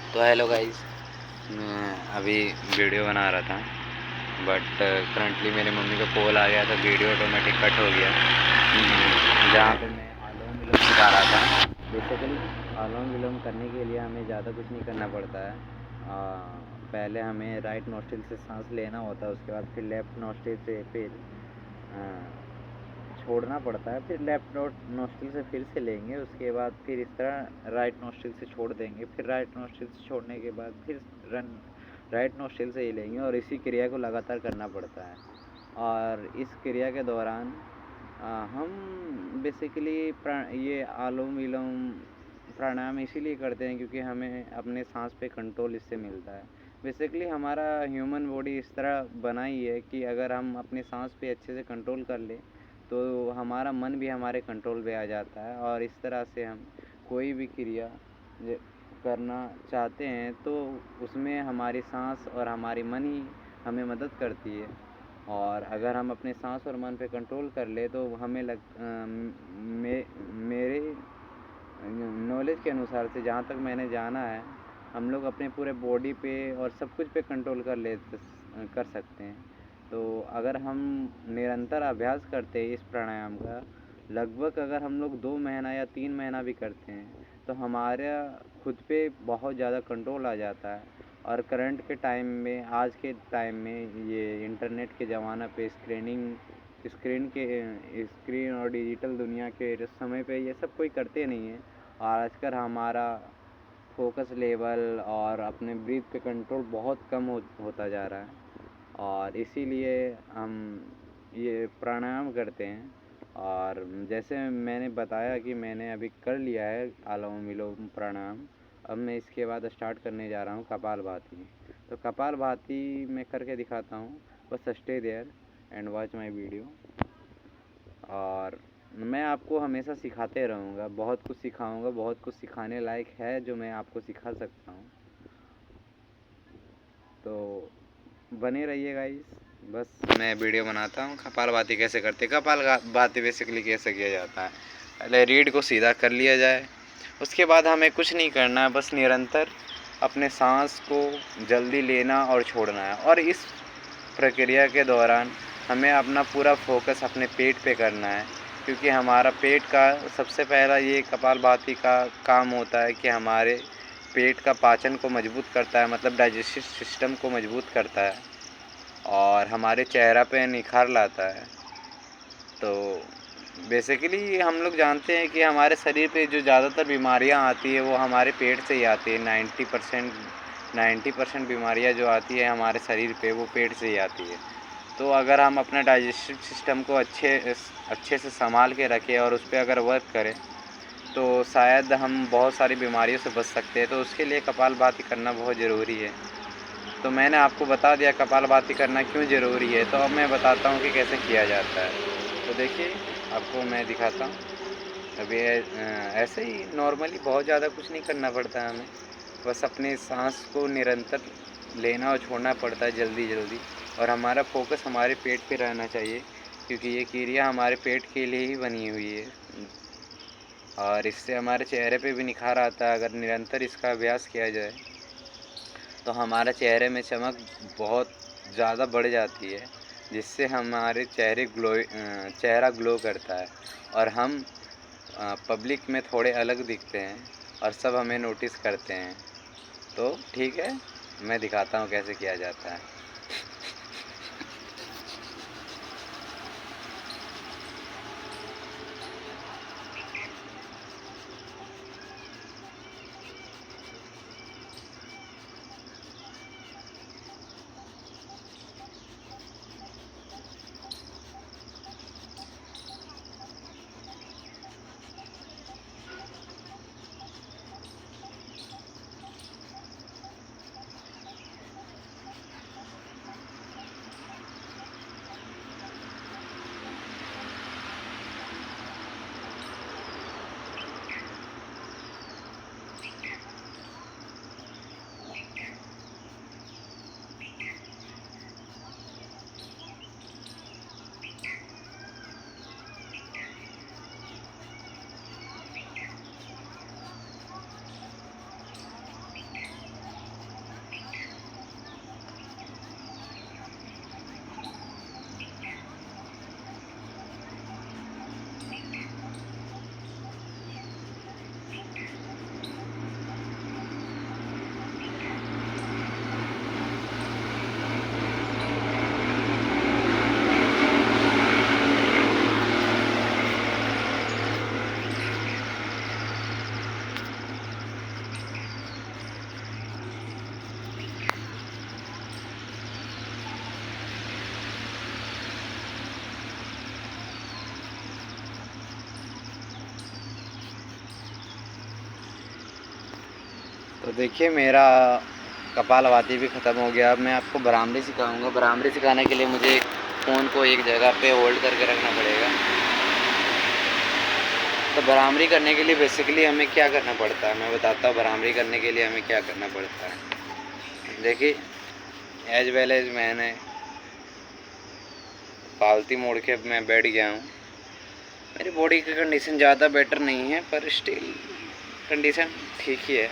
तो hello guys, मैं अभी वीडियो बना रहा था बट करंटली मेरे मम्मी का कॉल आ गया तो वीडियो ऑटोमेटिक कट हो गया। जहाँ पे मैं अनुलोम विलोम सिखा रहा था। बेसिकली अनुलोम विलोम करने के लिए हमें ज़्यादा कुछ नहीं करना पड़ता है। पहले हमें राइट नोस्ट्रिल से सांस लेना होता है, उसके बाद फिर लेफ़्ट नोस्ट्रिल से फिर छोड़ना पड़ता है, फिर लेफ़्ट नोस्ट्रिल से फिर से लेंगे, उसके बाद फिर इस तरह राइट नोस्ट्रिल से छोड़ देंगे, फिर राइट नोस्ट्रिल से छोड़ने के बाद फिर राइट नोस्ट्रिल से ही लेंगे और इसी क्रिया को लगातार करना पड़ता है। और इस क्रिया के दौरान हम बेसिकली ये अनुलोम विलोम प्राणायाम इसीलिए करते हैं क्योंकि हमें अपने सांस पे कंट्रोल इससे मिलता है। बेसिकली हमारा ह्यूमन बॉडी इस तरह बना ही है कि अगर हम अपने सांस पे अच्छे से कंट्रोल कर लें तो हमारा मन भी हमारे कंट्रोल पे आ जाता है और इस तरह से हम कोई भी क्रिया करना चाहते हैं तो उसमें हमारी सांस और हमारी मन ही हमें मदद करती है। और अगर हम अपने सांस और मन पे कंट्रोल कर ले तो हमें मेरे नॉलेज के अनुसार से जहाँ तक मैंने जाना है, हम लोग अपने पूरे बॉडी पे और सब कुछ पे कंट्रोल कर सकते हैं। तो अगर हम निरंतर अभ्यास करते हैं इस प्राणायाम का, लगभग अगर हम लोग 2 महीना या 3 महीना भी करते हैं तो हमारा खुद पे बहुत ज़्यादा कंट्रोल आ जाता है। और करंट के टाइम में, आज के टाइम में ये इंटरनेट के ज़माना पे स्क्रीन और डिजिटल दुनिया के समय पे ये सब कोई करते नहीं है। और आजकल हमारा फोकस लेवल और अपने ब्रीथ पे कंट्रोल बहुत कम होता जा रहा है और इसीलिए हम ये प्राणायाम करते हैं। और जैसे मैंने बताया कि मैंने अभी कर लिया है अनुलोम विलोम प्राणायाम, अब मैं इसके बाद स्टार्ट करने जा रहा हूँ कपालभाति। तो कपालभाति मैं करके दिखाता हूँ, बस stay there and watch my video. और मैं आपको हमेशा सिखाते रहूँगा, बहुत कुछ सिखाऊँगा, बहुत कुछ सिखाने लायक है जो मैं आपको सिखा सकता हूँ। तो बने रहिए गाइस। बस मैं वीडियो बनाता हूँ कपालभाति कैसे करते हैं। कपालभाति बेसिकली कैसे किया जाता है, पहले रीढ़ को सीधा कर लिया जाए, उसके बाद हमें कुछ नहीं करना है, बस निरंतर अपने सांस को जल्दी लेना और छोड़ना है। और इस प्रक्रिया के दौरान हमें अपना पूरा फोकस अपने पेट पे करना है क्योंकि हमारा पेट का सबसे पहला ये कपालभाति का काम होता है कि हमारे पेट का पाचन को मजबूत करता है, मतलब डाइजेस्टिव सिस्टम को मजबूत करता है और हमारे चेहरा पे निखार लाता है। तो बेसिकली हम लोग जानते हैं कि हमारे शरीर पे जो ज़्यादातर बीमारियां आती है वो हमारे पेट से ही आती है। 90% बीमारियां जो आती है हमारे शरीर पे वो पेट से ही आती है। तो अगर हम अपना डाइजेस्टिव सिस्टम को अच्छे से संभाल के रखें और उस पर अगर वर्क करें तो शायद हम बहुत सारी बीमारियों से बच सकते हैं। तो उसके लिए कपालभाति करना बहुत ज़रूरी है। तो मैंने आपको बता दिया कपालभाति करना क्यों ज़रूरी है, तो अब मैं बताता हूँ कि कैसे किया जाता है। तो देखिए, आपको मैं दिखाता हूँ। अभी ऐसे ही नॉर्मली बहुत ज़्यादा कुछ नहीं करना पड़ता है हमें, बस अपने सांस को निरंतर लेना और छोड़ना पड़ता है जल्दी और हमारा फोकस हमारे पेट पे रहना चाहिए क्योंकि ये क्रिया हमारे पेट के लिए ही बनी हुई है और इससे हमारे चेहरे पे भी निखार आता है। अगर निरंतर इसका अभ्यास किया जाए तो हमारे चेहरे में चमक बहुत ज़्यादा बढ़ जाती है, जिससे हमारे चेहरा ग्लो करता है और हम पब्लिक में थोड़े अलग दिखते हैं और सब हमें नोटिस करते हैं। तो ठीक है, मैं दिखाता हूँ कैसे किया जाता है। तो देखिए मेरा कपालभाति भी ख़त्म हो गया। अब मैं आपको भ्रामरी सिखाऊंगा। भ्रामरी सिखाने के लिए मुझे फ़ोन को एक जगह पे होल्ड करके रखना पड़ेगा। तो भ्रामरी करने के लिए बेसिकली हमें क्या करना पड़ता है, मैं बताता हूँ भ्रामरी करने के लिए हमें क्या करना पड़ता है। देखिए एज वेल एज मैंने पालती मोड़ के मैं बैठ गया हूँ। मेरी बॉडी की कंडीशन ज़्यादा बेटर नहीं है पर स्टिल कंडीशन ठीक ही है।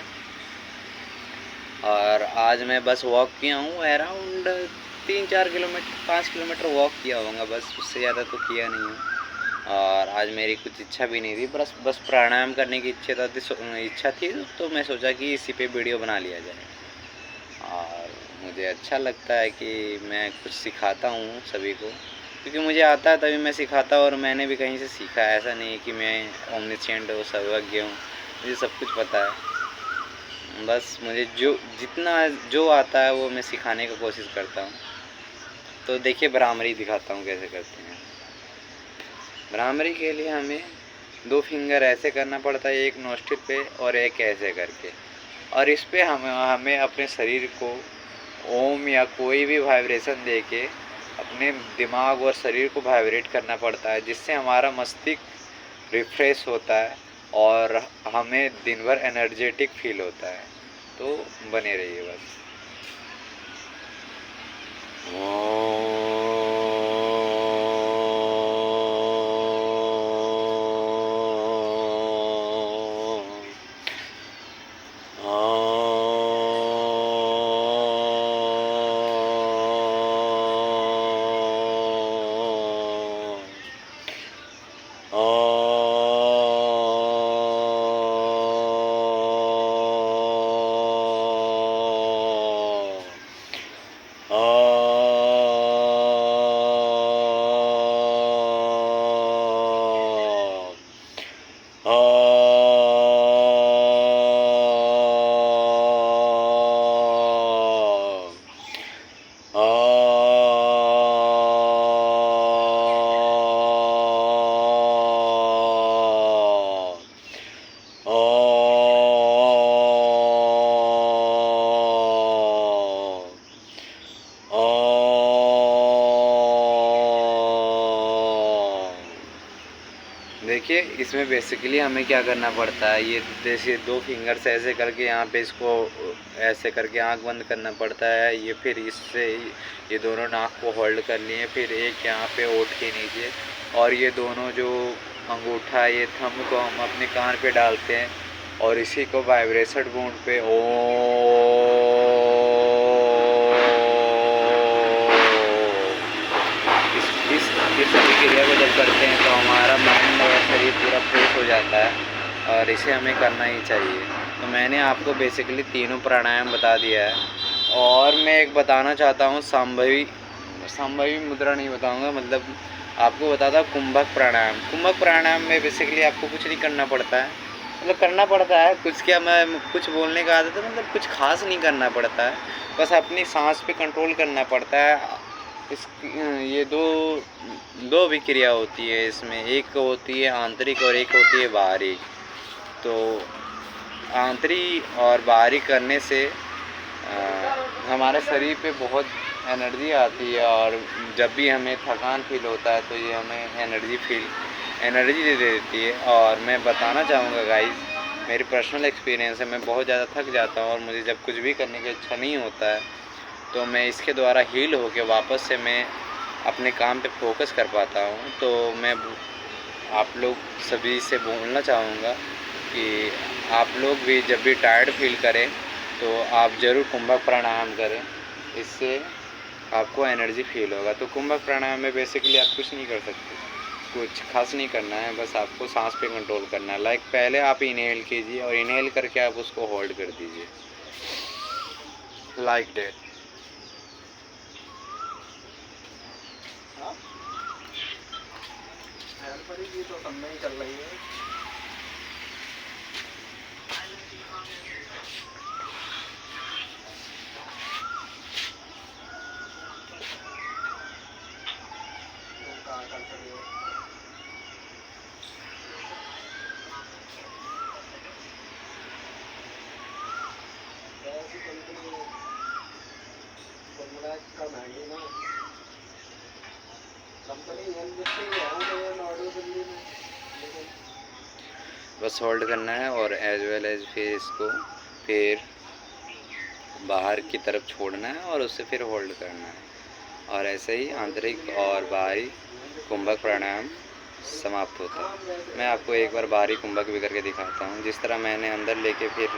और आज मैं बस वॉक किया हूँ अराउंड 3-4 किलोमीटर 5 किलोमीटर वॉक किया होगा बस, उससे ज़्यादा तो किया नहीं हूँ। और आज मेरी कुछ इच्छा भी नहीं थी, बस प्राणायाम करने की इच्छा थी तो मैं सोचा कि इसी पे वीडियो बना लिया जाए। और मुझे अच्छा लगता है कि मैं कुछ सिखाता हूँ सभी को, क्योंकि मुझे आता है तभी मैं सिखाता हूँ। और मैंने भी कहीं से सीखा है, ऐसा नहीं है कि मैं ओमनिसेंट हूँ, सर्वज्ञ हूँ, मुझे सब कुछ पता है। बस मुझे जो आता है वो मैं सिखाने की कोशिश करता हूँ। तो देखिए भ्रामरी दिखाता हूँ कैसे करते हैं। भ्रामरी के लिए हमें 2 फिंगर ऐसे करना पड़ता है, एक नोस्ट्रिल पे और एक ऐसे करके। और इस पे हमें अपने शरीर को ओम या कोई भी वाइब्रेशन देके अपने दिमाग और शरीर को वाइब्रेट करना पड़ता है, जिससे हमारा मस्तिष्क रिफ्रेश होता है और हमें दिन भर एनर्जेटिक फील होता है। तो बने रहिए बस। देखिए इसमें बेसिकली हमें क्या करना पड़ता है, ये जैसे 2 फिंगर्स ऐसे करके यहाँ पे इसको ऐसे करके आंख बंद करना पड़ता है। ये फिर इससे ये दोनों नाक को होल्ड कर लिए, फिर एक यहाँ पे ओठ के नीचे, और ये दोनों जो अंगूठा ये थंब को हम अपने कान पे डालते हैं और इसी को वाइब्रेशन मोड पे इस क्रिया को जब करते हैं तो हमारा माइंड और शरीर पूरा फ्रेश हो जाता है और इसे हमें करना ही चाहिए। तो मैंने आपको बेसिकली तीनों प्राणायाम बता दिया है। और मैं एक बताना चाहता हूँ, संभवी मुद्रा नहीं बताऊँगा, मतलब आपको बताता हूँ कुंभक प्राणायाम। कुंभक प्राणायाम में बेसिकली आपको कुछ नहीं करना पड़ता है, मतलब करना पड़ता है कुछ, क्या मैं कुछ बोलने का आदत है, मतलब कुछ खास नहीं करना पड़ता है, बस अपनी सांस पे कंट्रोल करना पड़ता है। ये दो भी क्रिया होती है इसमें, एक होती है आंतरिक और एक होती है बाहरी। तो आंतरिक और बाहरी करने से हमारे शरीर पे बहुत एनर्जी आती है, और जब भी हमें थकान फील होता है तो ये हमें एनर्जी दे देती है। और मैं बताना चाहूँगा गाइस, मेरी पर्सनल एक्सपीरियंस है, मैं बहुत ज़्यादा थक जाता हूँ और मुझे जब कुछ भी करने की इच्छा नहीं होता है तो मैं इसके द्वारा हील होके वापस से मैं अपने काम पे फोकस कर पाता हूँ। तो मैं आप लोग सभी से बोलना चाहूँगा कि आप लोग भी जब भी टायर्ड फील करें तो आप ज़रूर कुंभक प्राणायाम करें, इससे आपको एनर्जी फील होगा। तो कुंभक प्राणायाम में बेसिकली आप कुछ नहीं कर सकते, कुछ खास नहीं करना है, बस आपको सांस पे कंट्रोल करना है। लाइक पहले आप इनहेल कीजिए और इनहेल करके आप उसको होल्ड कर दीजिए, लाइक दैट। तो सब में ही चल रही है। बस होल्ड करना है और एज वेल एज फिर इसको फिर बाहर की तरफ छोड़ना है और उससे फिर होल्ड करना है, और ऐसे ही आंतरिक और बाहरी कुंभक प्राणायाम समाप्त होता है। मैं आपको एक बार बाहरी कुंभक भी करके दिखाता हूँ। जिस तरह मैंने अंदर लेके फिर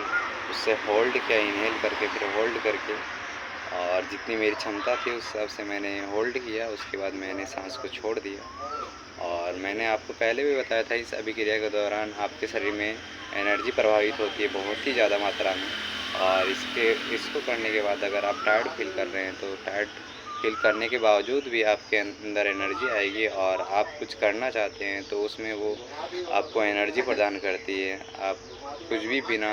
उससे होल्ड किया, इनहेल करके फिर होल्ड करके, और जितनी मेरी क्षमता थी उस हिसाब से मैंने होल्ड किया। उसके बाद मैंने सांस को छोड़ दिया। और मैंने आपको पहले भी बताया था, इस अभिक्रिया के दौरान आपके शरीर में एनर्जी प्रभावित होती है बहुत ही ज़्यादा मात्रा में। और इसको करने के बाद अगर आप टायर्ड फील कर रहे हैं तो टायर्ड फील करने के बावजूद भी आपके अंदर एनर्जी आएगी, और आप कुछ करना चाहते हैं तो उसमें वो आपको एनर्जी प्रदान करती है। आप कुछ भी बिना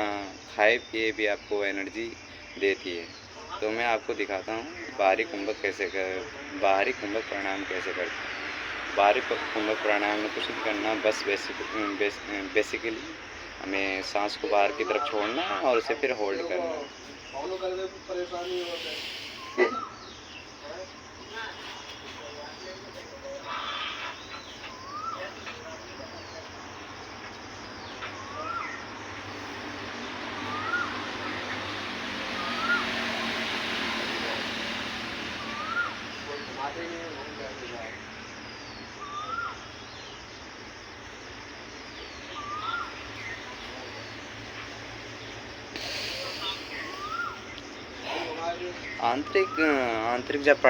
खाए पिए भी आपको एनर्जी देती है। तो मैं आपको दिखाता हूँ बाहरी कुंभक प्राणायाम कैसे करते हैं। बाहरी कुंभक प्राणायाम में कुछ नहीं करना, बस बेसिकली हमें सांस को बाहर की तरफ छोड़ना है और उसे फिर होल्ड करना है। आंतरिक जब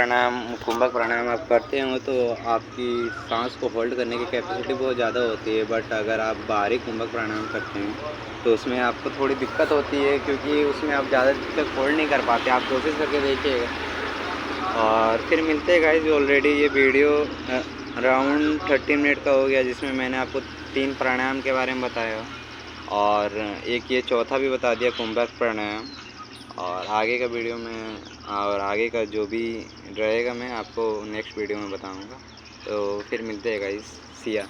कुंभक प्राणायाम आप करते हो तो आपकी सांस को होल्ड करने की कैपेसिटी बहुत ज़्यादा होती है। बट अगर आप बाहरी कुंभक प्राणायाम करते हैं तो उसमें आपको थोड़ी दिक्कत होती है, क्योंकि उसमें आप ज़्यादा तक होल्ड नहीं कर पाते। आप कोशिश करके देखिएगा। और फिर मिलते हैं गाइस। ऑलरेडी ये वीडियो अराउंड 30 मिनट का हो गया, जिसमें मैंने आपको 3 प्राणायाम के बारे में बताया, और एक ये चौथा भी बता दिया, कुंभक प्राणायाम। और आगे का वीडियो में और आगे का जो भी रहेगा मैं आपको नेक्स्ट वीडियो में बताऊंगा। तो फिर मिलते हैं गाइस, सिया।